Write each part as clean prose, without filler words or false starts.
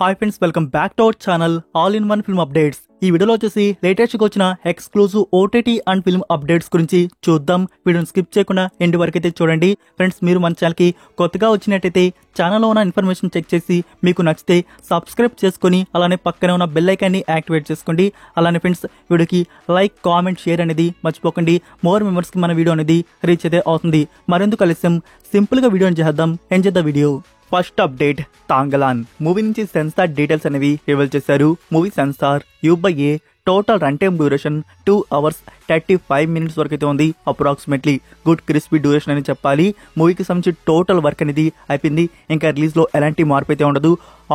Hi friends, welcome back to our channel all in one film updates. ఈ వీడియోలో వచ్చేసి latest గా వచ్చిన exclusive OTT and film updates గురించి చూద్దాం. వీడియోని స్కిప్ చేయకుండా ఎండ్ వరకు అయితే చూడండి. ఫ్రెండ్స్, మీరు మన ఛానల్ కి కొత్తగా వచ్చినట్టయితే ఛానల్లో ఉన్న ఇన్ఫర్మేషన్ చెక్ చేసి మీకు నచ్చితే సబ్స్క్రైబ్ చేసుకుని అలానే పక్కనే ఉన్న బెల్ ఐకాన్ని యాక్టివేట్ చేసుకోండి. అలానే ఫ్రెండ్స్, వీడియోకి లైక్, కామెంట్, షేర్ అనేది మర్చిపోకండి. మోర్ మెంబర్స్ కి మన వీడియో అనేది రీచ్ అయితే అవుతుంది. మరెందుకు ఆలస్యం, సింపుల్ గా వీడియోని చేద్దాం. Enjoy the video. First update, Thangalaan movie నుంచి సెన్సార్ డీటెయిల్స్ అనేవి రివీల్ చేశారు. Movie censor U/A total run time duration 2 hours 35 minutes వరకు అయితే ఉంది. అప్రాక్సిమేట్లీ గుడ్ క్రిస్పీ డ్యూరేషన్ అని చెప్పాలి. మూవీకి సంబంధించి టోటల్ వర్క్ అనేది అయిపోయింది. ఇంకా రిలీజ్ లో ఎలాంటి మార్పు అయితే ఉండదు.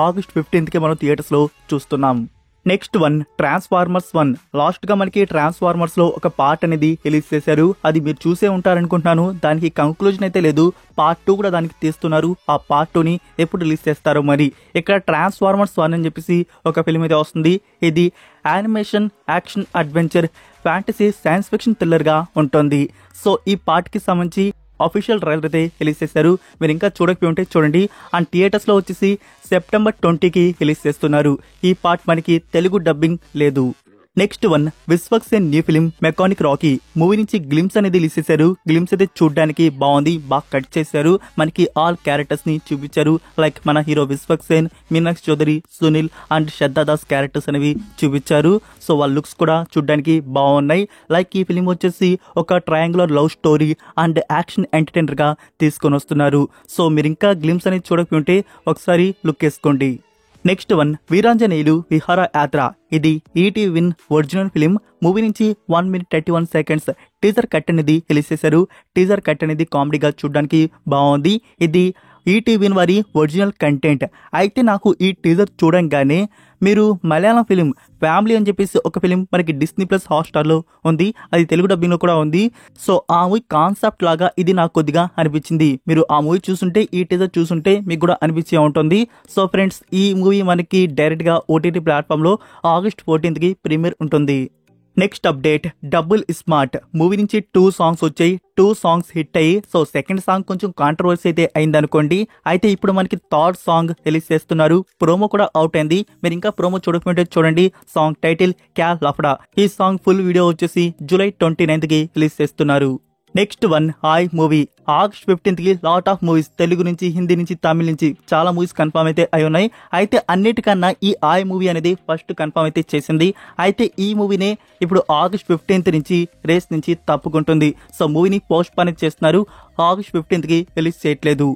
August 15th కి మనం థియేటర్స్ లో చూస్తున్నాం. Next one, transformers 1. లాస్ట్ గా మనకి ట్రాన్స్ఫార్మర్స్ లో ఒక పార్ట్ అనేది రిలీజ్ చేశారు. అది మీరు చూసే ఉంటారనుకుంటున్నాను. దానికి కంక్లూజన్ అయితే లేదు. పార్ట్ 2 కూడా దానికి తీస్తున్నారు. ఆ పార్ట్ 2ని ఎప్పుడు రిలీజ్ చేస్తారో మరి. ఇక్కడ ట్రాన్స్ఫార్మర్స్ 1 అని చెప్పేసి ఒక ఫిల్మ్ అయితే వస్తుంది. ఇది animation, action, adventure, fantasy, science fiction thriller గా ఉంటుంది. సో ఈ పార్ట్ కి సంబంధించి అఫీషియల్ ట్రైలర్ అయితే రిలీజ్ చేశారు. మీరు ఇంకా చూడకపోయి ఉంటే చూడండి. అండ్ థియేటర్స్ లో వచ్చేసి September 20కి రిలీజ్ చేస్తున్నారు. ఈ పార్ట్ మనకి తెలుగు డబ్బింగ్ లేదు. Next one, Vishwak Sen new film mechanic Rocky movie నుంచి గ్లిమ్స్ అనేది రిలీజ్ చేశారు. గ్లిమ్స్ అయితే చూడడానికి బాగుంది, బాగా కట్ చేశారు. మనకి ఆల్ క్యారెక్టర్స్ ని చూపించారు. లైక్ మన hero Vishwak Sen, Meenakshi Chaudhary, Sunil and Shraddha Das characters అనేవి చూపించారు. సో వాళ్ళ లుక్స్ కూడా చూడడానికి బాగున్నాయి. లైక్ ఈ ఫిలిం వచ్చేసి ఒక triangular love story and action entertainer గా తీసుకొని వస్తున్నారు. సో మీరు ఇంకా గ్లిమ్స్ అనేది చూడకపోతే ఒకసారి లుక్ వేసుకోండి. నెక్స్ట్ వన్, వీరాంజనేయులు విహార యాత్ర. ఇది ఈటీ విన్ ఒరిజినల్ ఫిలిం. మూవీ నుంచి 1 minute 31 seconds టీజర్ కట్ అనేది రిలీజ్ చేశారు. టీజర్ కట్ అనేది కామెడీగా చూడడానికి బాగుంది. ఇది ఈటీ విన్ వారి ఒరిజినల్ కంటెంట్. అయితే నాకు ఈ టీజర్ చూడంగానే మీరు మలయాళం ఫిలిం ఫ్యామిలీ అని చెప్పేసి ఒక ఫిలిం మనకి Disney+ Hotstar లో ఉంది. అది తెలుగు డబ్బింగ్ లో కూడా ఉంది. సో ఆ మూవీ కాన్సెప్ట్ లాగా ఇది నాకు కొద్దిగా అనిపించింది. మీరు ఆ మూవీ చూసుంటే, ఈ టీజర్ చూసుంటే మీకు కూడా అనిపించే ఉంటుంది. సో ఫ్రెండ్స్, ఈ మూవీ మనకి డైరెక్ట్ గా ఓటీటీ ప్లాట్ఫామ్ లో August 14th కి ప్రీమియర్ ఉంటుంది. Next update, double smart movie నుంచి 2 songs వచ్చాయి. 2 songs హిట్ అయ్యి, సో సెకండ్ సాంగ్ కొంచెం కాంట్రవర్సీ అయితే అయింది అనుకోండి. అయితే ఇప్పుడు మనకి థర్డ్ సాంగ్ రిలీజ్ చేస్తున్నారు. ప్రోమో కూడా అవుట్ అయింది. మీరు ఇంకా ప్రోమో చూడకపోతే చూడండి. సాంగ్ టైటిల్ క్యా లఫడా. ఈ సాంగ్ ఫుల్ వీడియో వచ్చేసి July 29th కి రిలీజ్ చేస్తున్నారు. Next one, I movie August 15th కి లాట్ ఆఫ్ మూవీస్ తెలుగు నుంచి, హిందీ నుంచి, తమిళ నుంచి చాలా మూవీస్ కన్ఫర్మ్ అయితే అయి ఉన్నాయి. అయితే అన్నిటికన్నా ఈ ఐ మూవీ అనేది ఫస్ట్ కన్ఫర్మ్ అయితే చేసింది. అయితే ఈ మూవీనే ఇప్పుడు August 15th నుంచి రేస్ నుంచి తప్పుకుంటుంది. సో మూవీని పోస్ట్ పోన్ చేస్తున్నారు. August 15th కి రిలీజ్ చేయట్లేదు.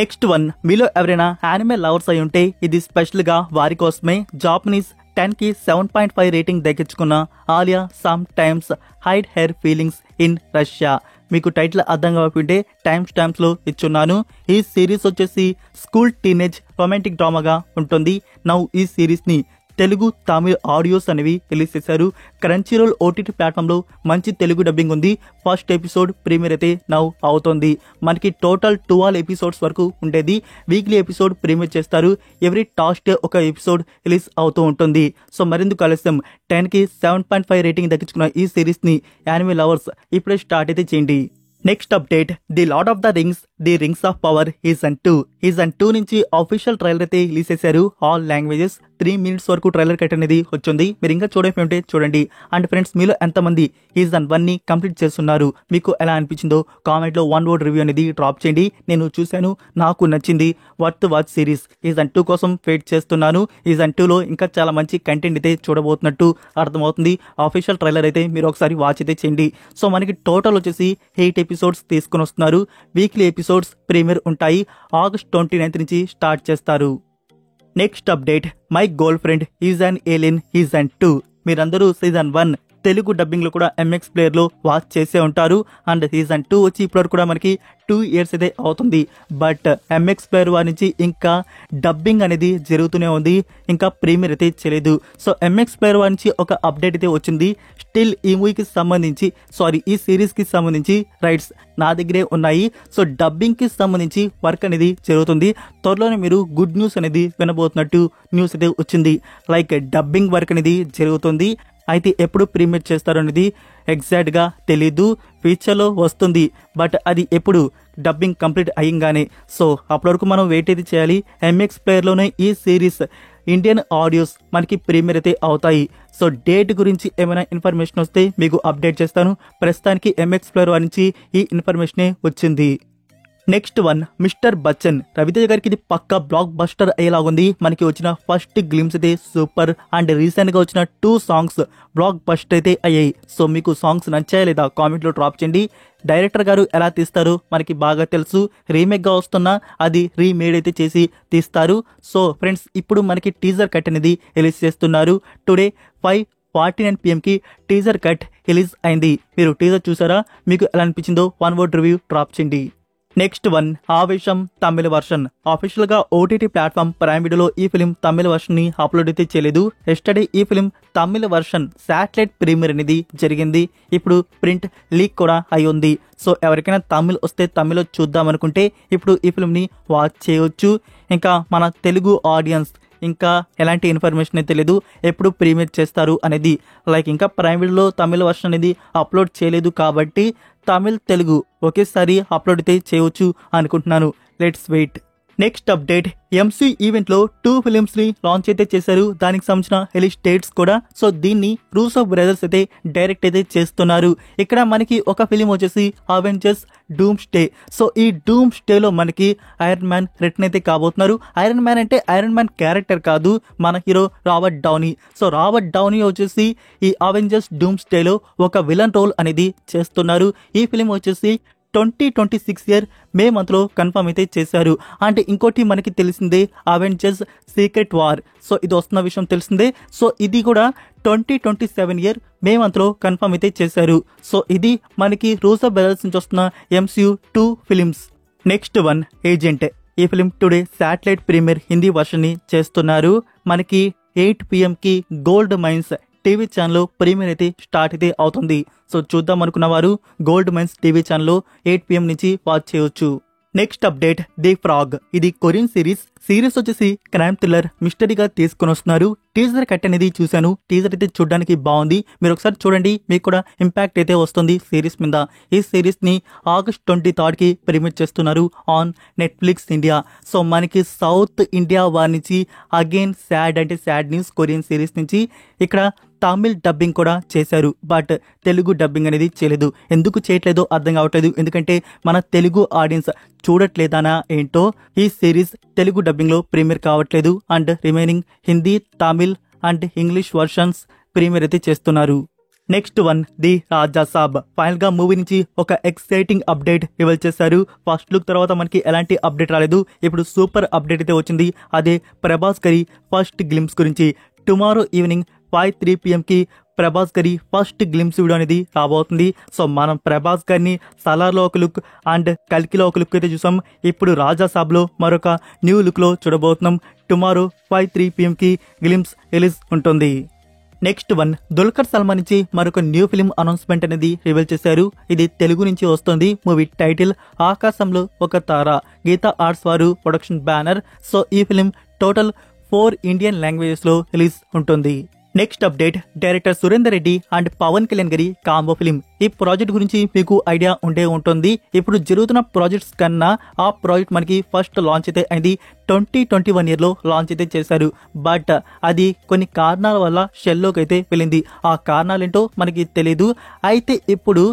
నెక్స్ట్ వన్, మీలో ఎవరైనా యానిమే లవర్స్ అయి ఉంటే ఇది స్పెషల్ గా వారి కోసమే. జాపనీస్ 10కి 7.5 రేటింగ్ దక్కించుకున్న Alya sometimes hide her feelings in Russia. మీకు టైటిల్ అర్థం కాకపోతే టైమ్ స్టాంప్స్ లో ఇచ్చున్నాను. ఈ సిరీస్ వచ్చేసి స్కూల్ టీనేజ్ రొమాంటిక్ డ్రామాగా ఉంటుంది. నౌ ఈ సిరీస్ ని తెలుగు, తమిళ్ ఆడియోస్ అనేవి రిలీజ్ చేశారు. క్రంచీరోల్ ఓటీటీ ప్లాట్ఫామ్ లో మంచి తెలుగు డబ్బింగ్ ఉంది. ఫస్ట్ ఎపిసోడ్ ప్రీమియర్ అయితే నౌ అవుతోంది. మనకి టోటల్ 12 episodes వరకు ఉండేది. వీక్లీ ఎపిసోడ్ ప్రీమియర్ చేస్తారు. ఎవ్రీ థర్స్డే ఒక ఎపిసోడ్ రిలీజ్ అవుతూ ఉంటుంది. సో మరెందుకు ఆలస్యం, 10కి 7.5 రేటింగ్ దక్కించుకున్న ఈ సిరీస్ ని యానిమే లవర్స్ ఇప్పుడే స్టార్ట్ అయితే చేయండి. Next update, the lord of the rings the rings of power season 2 నుంచి అఫీషియల్ ట్రైలర్ అయితే రిలీజ్ చేశారు. ఆల్ లాంగ్వేజెస్ 3 minutes వరకు ట్రైలర్ కట్ అనేది వచ్చింది. మీరు ఇంకా చూడకపోతే చూడండి. అండ్ ఫ్రెండ్స్, మీలో ఎంతమంది సీజన్ 1 ని కంప్లీట్ చేస్తున్నారు, మీకు ఎలా అనిపించిందో కామెంట్ లో 1 word రివ్యూ అనేది డ్రాప్ చేయండి. నేను చూశాను, నాకు నచ్చింది, వర్త్ వాచ్ సిరీస్. సీజన్ 2 కోసం వెయిట్ చేస్తున్నాను. సీజన్ 2 లో ఇంకా చాలా మంచి కంటెంట్ అయితే చూడబోతున్నట్టు అర్థమవుతుంది. అఫీషియల్ ట్రైలర్ అయితే మీరు ఒకసారి వాచ్ అయితే చేయండి. సో మనకి టోటల్ వచ్చేసి 8 episodes తీసుకుని వస్తున్నారు. వీక్లీ ఎపిసోడ్స్ ప్రీమియర్ ఉంటాయి. August 29th నుంచి స్టార్ట్ చేస్తారు. Next update, my girl friend is an alien season 2. మీరందరూ సీజన్ 1 తెలుగు డబ్బింగ్ లో కూడా MX ప్లేయర్ లో వాచ్ చేసే ఉంటారు. అండ్ సీజన్ 2 వచ్చి ఇప్పటివరకు కూడా మనకి 2 years అయితే అవుతుంది. బట్ MX ప్లేయర్ వారి నుంచి ఇంకా డబ్బింగ్ అనేది జరుగుతూనే ఉంది. ఇంకా ప్రీమియర్ అయితే చేయలేదు. సో MX ప్లేయర్ వారి నుంచి ఒక అప్డేట్ అయితే వచ్చింది. స్టిల్ ఈ మూవీకి సంబంధించి, ఈ సిరీస్ కి సంబంధించి రైట్స్ నా దగ్గరే ఉన్నాయి. సో డబ్బింగ్ కి సంబంధించి వర్క్ అనేది జరుగుతుంది. త్వరలోనే మీరు గుడ్ న్యూస్ అనేది వినబోతున్నట్టు న్యూస్ అయితే వచ్చింది. లైక్ డబ్బింగ్ వర్క్ అనేది జరుగుతుంది. అయితే ఎప్పుడు ప్రీమియర్ చేస్తారు అనేది ఎగ్జాక్ట్ గా తెలీదు. ఫ్యూచర్ లో వస్తుంది. బట్ అది ఎప్పుడు డబ్బింగ్ కంప్లీట్ అయ్యంగానే. సో అప్పటి వరకు మనం వెయిట్ అయితే చేయాలి. MX ప్లేయర్ లోనే ఈ సిరీస్ ఇండియన్ ఆడియోస్ మనకి ప్రీమియర్ అయితే అవుతాయి. సో డేట్ గురించి ఏమైనా ఇన్ఫర్మేషన్ వస్తే మీకు అప్డేట్ చేస్తాను. ప్రస్తుతానికి ఎంఎక్స్ ప్లేయర్ నుంచి ఈ ఇన్ఫర్మేషనే వచ్చింది. Next one mister Bachchan. Raviteja గారికి ఇది పక్కా బ్లాక్ బస్టర్ అయ్యేలాగుంది. మనకి వచ్చిన ఫస్ట్ గ్లిమ్స్ అయితే సూపర్ అండ్ రీసెంట్ గా వచ్చిన 2 సాంగ్స్ బ్లాక్ బస్టర్ అయితే అయ్యాయి. సో మీకు సాంగ్స్ నచ్చాయా లేదా కామెంట్ లో డ్రాప్ చేయండి. డైరెక్టర్ గారు ఎలా తీస్తారు మనకి బాగా తెలుసు. రీమేక్ గా వస్తున్నా అది రీమేడ్ అయితే చేసి తీస్తారు. సో ఫ్రెండ్స్ ఇప్పుడు మనకి టీజర్ కట్ అనేది రిలీజ్ చేస్తున్నారు. Today 5:49 PM teaser cut release అయింది. మీరు టీజర్ చూసారా? మీకు ఎలా అనిపించిందో 1 word రివ్యూ డ్రాప్ చేయండి. నెక్స్ట్ వన్ ఆవేశం తమిళ వర్షన్. అఫీషియల్ గా ఓటీటీ ప్లాట్ఫామ్ ప్రైమ్ వీడియోలో ఈ ఫిలిం తమిళ వర్షన్ ని అప్లోడ్ అయితే చేయలేదు. ఎస్టర్డే ఈ ఫిలిం తమిళ వర్షన్ శాటిలైట్ ప్రీమియర్ అనేది జరిగింది. ఇప్పుడు ప్రింట్ లీక్ కూడా అయి ఉంది. సో ఎవరికైనా తమిళ్ వస్తే తమిళ్లో చూద్దాం అనుకుంటే ఇప్పుడు ఈ ఫిలిం ని వాచ్ చేయొచ్చు. ఇంకా మన తెలుగు ఆడియన్స్ ఇంకా ఎలాంటి ఇన్ఫర్మేషన్ అయితే తెలియదు ఎప్పుడు ప్రీమియర్ చేస్తారు అనేది. లైక్ ఇంకా ప్రైమ్ వీడియోలో తమిళ వర్షన్ అనేది అప్లోడ్ చేయలేదు కాబట్టి తమిళ్ తెలుగు ఒకేసారి అప్లోడ్ అయితే చేయవచ్చు అనుకుంటున్నాను. Let's wait. Next update MC event లో 2 ఫిలిమ్స్ ని లాంచ్ అయితే చేశారు. దానికి సంబంధించిన రిలీజ్ డేట్స్ కూడా. సో దీన్ని రూసో బ్రదర్స్ అయితే డైరెక్ట్ అయితే చేస్తున్నారు. ఇక్కడ మనకి ఒక ఫిలిం వచ్చేసి అవెంజర్స్ డూమ్ స్టే. సో ఈ డూమ్ స్టేలో మనకి ఐరన్ మ్యాన్ రిటర్న్ అయితే కాబోతున్నారు. ఐరన్ మ్యాన్ అంటే ఐరన్ మ్యాన్ క్యారెక్టర్ కాదు, మన hero Robert Downey. So Robert Downey వచ్చేసి ఈ అవెంజర్స్ డూమ్ స్టేలో ఒక విలన్ రోల్ అనేది చేస్తున్నారు. ఈ ఫిలిం వచ్చేసి 2026 ఇయర్ మే మంత్ లో కన్ఫర్మ్ అయితే చేశారు. అంటే ఇంకోటి మనకి తెలిసిందే అవెంజర్స్ సీక్రెట్ వార్. సో ఇది వస్తున్న విషయం తెలిసిందే. సో ఇది కూడా 2027 ఇయర్ మే మంత్ లో కన్ఫర్మ్ అయితే చేశారు. సో ఇది మనకి రూసో బ్రదర్స్ నుంచి వస్తున్న MCU 2 films. Next one agent. ఈ film today satellite premiere Hindi version ని చేస్తున్నారు. మనకి 8 PM గోల్డ్ మైన్స్ టీవీ ఛానల్లో ప్రీమియర్ అయితే స్టార్ట్ అయితే అవుతుంది. సో చూద్దాం అనుకున్న వారు గోల్డ్ మైన్స్ టీవీ ఛానల్లో 8 PM నుంచి వాచ్ చేయొచ్చు. Next update the frog. ఇది కొరియన్ సిరీస్ వచ్చేసి క్రైమ్ థ్రిల్లర్ మిస్టరీగా తీసుకొని వస్తున్నారు. టీజర్ కట్ అనేది చూశాను. టీజర్ అయితే చూడడానికి బాగుంది. మీరు ఒకసారి చూడండి, మీకు కూడా ఇంపాక్ట్ అయితే వస్తుంది సిరీస్ మీద. ఈ సిరీస్ ని August 23 ప్రీమియర్ చేస్తున్నారు ఆన్ నెట్ఫ్లిక్స్ ఇండియా. సో మనకి సౌత్ ఇండియా వారి నుంచి again sad news Korean series నుంచి ఇక్కడ తమిళ్ డబ్బింగ్ కూడా చేశారు. బట్ తెలుగు డబ్బింగ్ అనేది చేయలేదు. ఎందుకు చేయట్లేదో అర్థం కావట్లేదు. ఎందుకంటే మన తెలుగు ఆడియన్స్ చూడట్లేదానా ఏంటో ఈ సిరీస్ తెలుగు డబ్బింగ్ లో ప్రీమియర్ కావట్లేదు. And remaining Hindi, Tamil and English versions premiere అయితే చేస్తున్నారు. Next one the Raja Saab. Final గా మూవీ నుంచి ఒక ఎక్సైటింగ్ అప్డేట్ రివీల్ చేశారు. ఫస్ట్ లుక్ తర్వాత మనకి ఎలాంటి అప్డేట్ రాలేదు. ఇప్పుడు సూపర్ అప్డేట్ అయితే వచ్చింది. అదే ప్రభాస్ గారి ఫస్ట్ గ్లిమ్స్ గురించి. టుమారో ఈవినింగ్ 5:03 PM ప్రభాస్ గారి ఫస్ట్ గ్లిమ్స్ వీడియో అనేది రాబోతుంది. సో మనం ప్రభాస్ గారిని సలార్లో ఒక లుక్ అండ్ కల్కిలో ఒక లుక్ అయితే చూసాం. ఇప్పుడు రాజా సాబ్లో మరొక న్యూ లుక్ లో చూడబోతున్నాం. టుమారో 5:03 PM గ్లిమ్స్ రిలీజ్ ఉంటుంది. నెక్స్ట్ వన్ దుల్కర్ సల్మాన్ నుంచి మరొక న్యూ ఫిలిం అనౌన్స్మెంట్ అనేది రివీల్ చేశారు. ఇది తెలుగు నుంచి వస్తుంది. మూవీ టైటిల్ ఆకాశంలో ఒక తార. గీతా ఆర్ట్స్ వారు ప్రొడక్షన్ బ్యానర్. సో ఈ ఫిలిం టోటల్ 4 ఇండియన్ లాంగ్వేజెస్ లో రిలీజ్ ఉంటుంది. Next update director Surender Reddy and Pawan Kalyan గారి కాంబో ఫిలిం. ఈ ప్రాజెక్ట్ గురించి మీకు ఐడియా ఉండే ఉంటుంది. ఇప్పుడు జరుగుతున్న ప్రాజెక్ట్స్ కన్నా ఆ ప్రాజెక్ట్ మనకి ఫస్ట్ లాంచ్ అయితే అయింది 2021 ఇయర్ లో లాంచ్ అయితే చేశారు. బట్ అది కొన్ని కారణాల వల్ల షెల్లోకి అయితే వెళ్ళింది. ఆ కారణాలు ఏంటో మనకి తెలియదు. అయితే ఇప్పుడు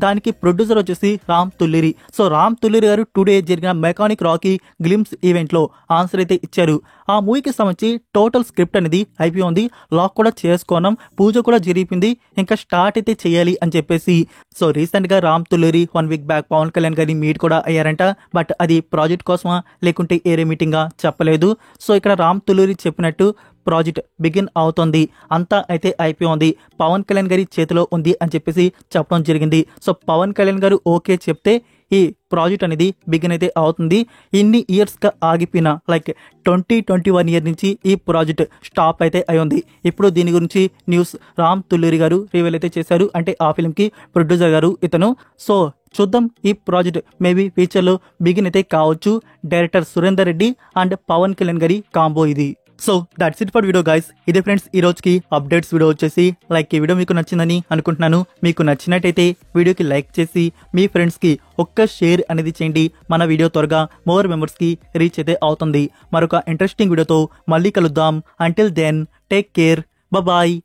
దానికి ప్రొడ్యూసర్ వచ్చేసి రామ్ తుల్లిరి. సో రామ్ తుల్లిరి గారు టుడే జరిగిన మెకానిక్ రాకీ గ్లిమ్స్ ఈవెంట్ లో ఆన్సర్ అయితే ఇచ్చారు. ఆ మూవీకి సంబంధించి టోటల్ స్క్రిప్ట్ అనేది అయిపోయి ఉంది. లాక్ కూడా చేసుకున్నాం, పూజ కూడా జరిపింది, ఇంకా స్టార్ట్ అయితే చేయాలి అని చెప్పేసి. సో రీసెంట్ గా రామ్ తుల్లిరి 1 వీక్ బ్యాక్ పవన్ కళ్యాణ్ గారిని మీట్ కూడా అయ్యారంట. బట్ అది ప్రాజెక్ట్ కోసమా లేకుంటే ఏరే మీటింగా చెప్పలేదు. సో ఇక్కడ రామ్ తుల్లిరి చెప్పినట్టు ప్రాజెక్ట్ బిగిన్ అవుతుంది, అంతా అయితే అయిపోయింది, పవన్ కళ్యాణ్ గారి చేతిలో ఉంది అని చెప్పేసి చెప్పడం జరిగింది. సో పవన్ కళ్యాణ్ గారు ఓకే చెప్తే ఈ ప్రాజెక్ట్ అనేది బిగిన్ అయితే అవుతుంది. ఇన్ని ఇయర్స్ గా ఆగిపోయిన లైక్ 2021 ఇయర్ నుంచి ఈ ప్రాజెక్ట్ స్టాప్ అయితే అయ్యింది. ఇప్పుడు దీని గురించి న్యూస్ రామ్ తుల్లిరి గారు రివీల్ అయితే చేశారు. అంటే ఆ ఫిల్మ్ కి ప్రొడ్యూసర్ గారు ఇతను. సో చూద్దాం, ఈ ప్రాజెక్ట్ మేబీ ఫ్యూచర్ లో బిగిన్ అయితే కావచ్చు. డైరెక్టర్ సురేందర్ రెడ్డి అండ్ పవన్ కళ్యాణ్ గారి కాంబో ఇది. So that's it for video guys. ఇదే ఫ్రెండ్స్ ఈ రోజుకి అప్డేట్స్ వీడియో వచ్చేసి ఈ వీడియో మీకు నచ్చిందని అనుకుంటున్నాను. మీకు నచ్చినట్టయితే వీడియోకి లైక్ చేసి మీ ఫ్రెండ్స్కి ఒక్క షేర్ అనేది చేయండి. మన వీడియో త్వరగా మోర్ మెంబర్స్కి రీచ్ అయితే అవుతుంది. మరొక ఇంట్రెస్టింగ్ వీడియోతో మళ్ళీ కలుద్దాం. Until then take care, bye.